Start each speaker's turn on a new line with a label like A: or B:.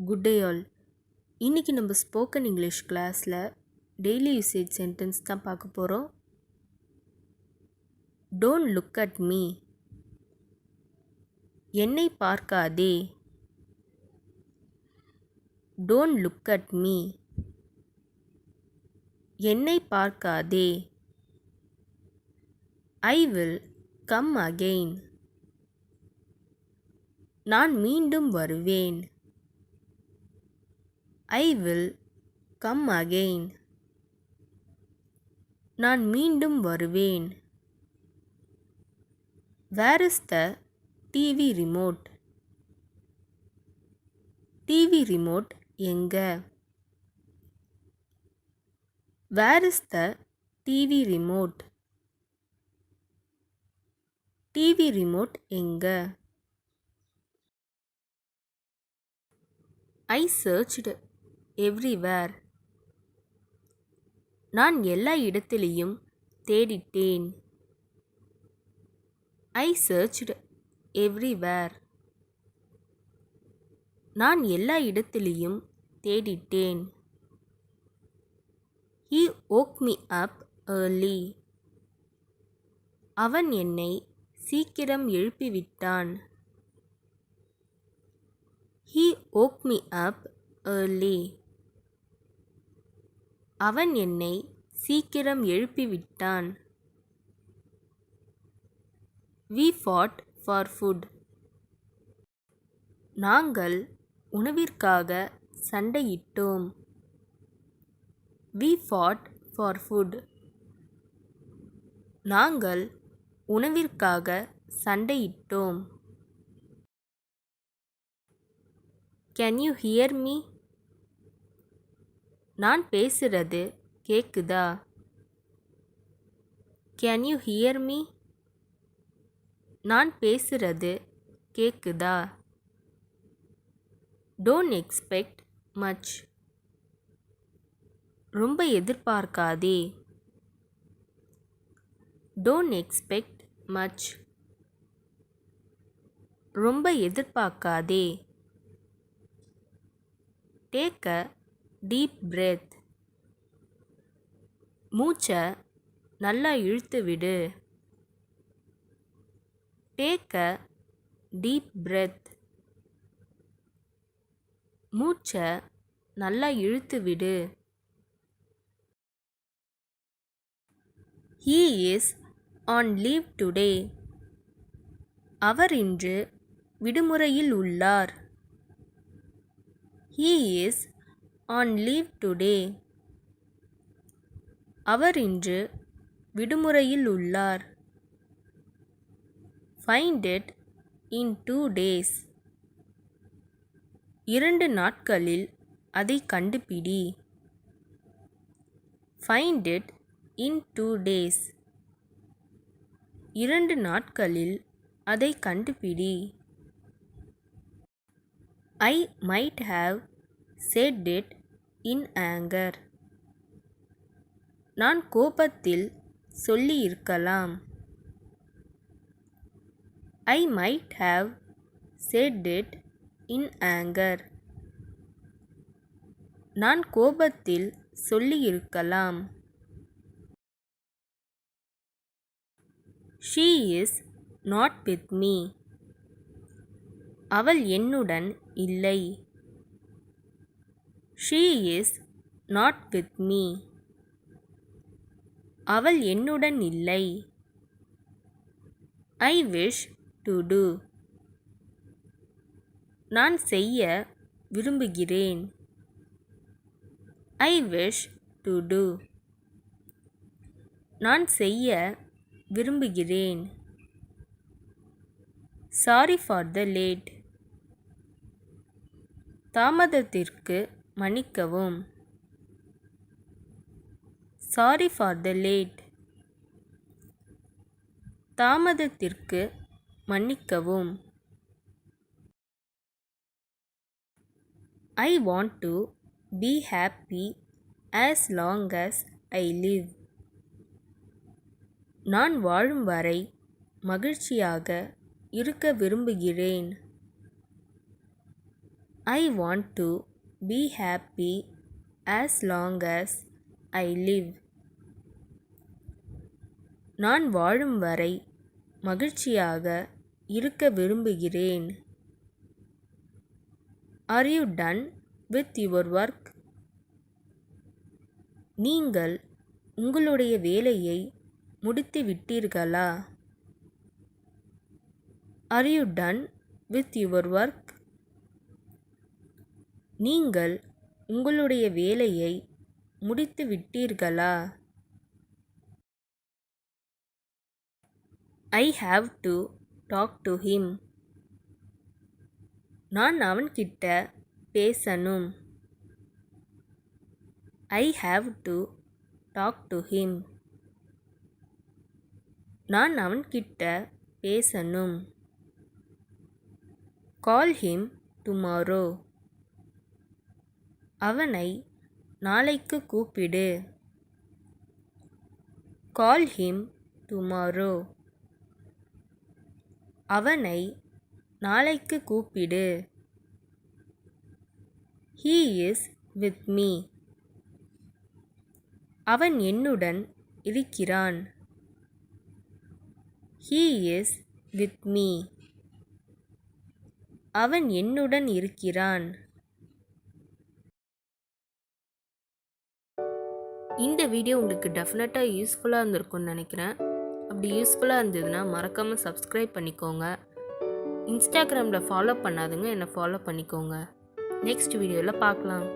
A: Good day all. இன்றைக்கி நம்ம spoken English கிளாஸில் டெய்லி யூசேஜ் சென்டென்ஸ் தான் பார்க்க போகிறோம். Don't look at me. என்னை பார்க்காதே. Don't look at me. என்னை பார்க்காதே. I will come again. நான் மீண்டும் வருவேன். I will come again. நான் மீண்டும் வருவேன். Where is the TV remote? TV remote எங்க? Where is the TV remote? TV remote எங்க? I searched everywhere. நான் எல்லா இடத்திலையும் தேடிட்டேன். I searched everywhere. நான் எல்லா இடத்திலையும் தேடிட்டேன். He woke me up early. அவன் என்னை சீக்கிரம் எழுப்பிவிட்டான். He woke me up early. அவன் என்னை சீக்கிரம் எழுப்பிவிட்டான். We fought for food. நாங்கள் உணவிற்காக சண்டையிட்டோம். We fought for food. நாங்கள் உணவிற்காக சண்டையிட்டோம். Can you hear me? நான் பேசுறது கேக்குதா? Can you hear me? நான் பேசுறது கேக்குதா? Don't expect much. ரொம்ப எதிர்பார்க்காதே. Don't expect much. ரொம்ப எதிர்பார்க்காதே. Take a deep breath. மூச்சை நல்லா இழுத்து விடு. Take a deep breath. மூச்சை நல்லா இழுத்து விடு. He is on leave today. அவர் இன்று விடுமுறையில் உள்ளார். He is on leave today. அவர் இன்று விடுமுறையில் உள்ளார். Find it in 2 days. 2 நாட்களில் அதை கண்டுபிடி. Find it in 2 days. 2 நாட்களில் அதை கண்டுபிடி. I might have said it in anger. நான் கோபத்தில் சொல்லியிருக்கலாம். I might have said it in anger. நான் கோபத்தில் சொல்லியிருக்கலாம். She is not with me. அவள் என்னுடன் இல்லை. She is not with me. அவள் என்னுடன் இல்லை. I wish to do. நான் செய்ய விரும்புகிறேன். I wish to do. நான் செய்ய விரும்புகிறேன். Sorry for the late. தாமதத்திற்கு மன்னிக்கவும். Sorry for the late. தாமதத்திற்கு மன்னிக்கவும். I want to be happy as long as I live. நான் வாழும் வரை மகிழ்ச்சியாக இருக்க விரும்புகிறேன். I want to be happy as long as I live. நான் வாழும் வரை மகிழ்ச்சியாக இருக்க விரும்புகிறேன். Are you done with your work? நீங்கள் உங்களுடைய வேலையை முடித்து விட்டீர்களா? Are you done with your work? நீங்கள் உங்களுடைய வேலையை முடித்து விட்டீர்களா? I have to talk to him. நான் அவன்கிட்ட பேசணும். I have to talk to him. நான் அவன்கிட்ட பேசணும். Call him tomorrow. அவனை நாளைக்கு கூப்பிடு. Call him tomorrow. அவனை நாளைக்கு கூப்பிடு. He is with me. அவன் என்னுடன் இருக்கிறான். He is with me. அவன் என்னுடன் இருக்கிறான். இந்த வீடியோ உங்களுக்கு டெஃபினட்டாக யூஸ்ஃபுல்லாக இருந்திருக்கும்னு நினைக்கிறேன். அப்படி யூஸ்ஃபுல்லாக இருந்ததுன்னா மறக்காமல் சப்ஸ்கிரைப் பண்ணிக்கோங்க. இன்ஸ்டாகிராமில் ஃபாலோ பண்ணாதுங்க, என்னை ஃபாலோ பண்ணிக்கோங்க. நெக்ஸ்ட் வீடியோவில் பார்க்கலாம்.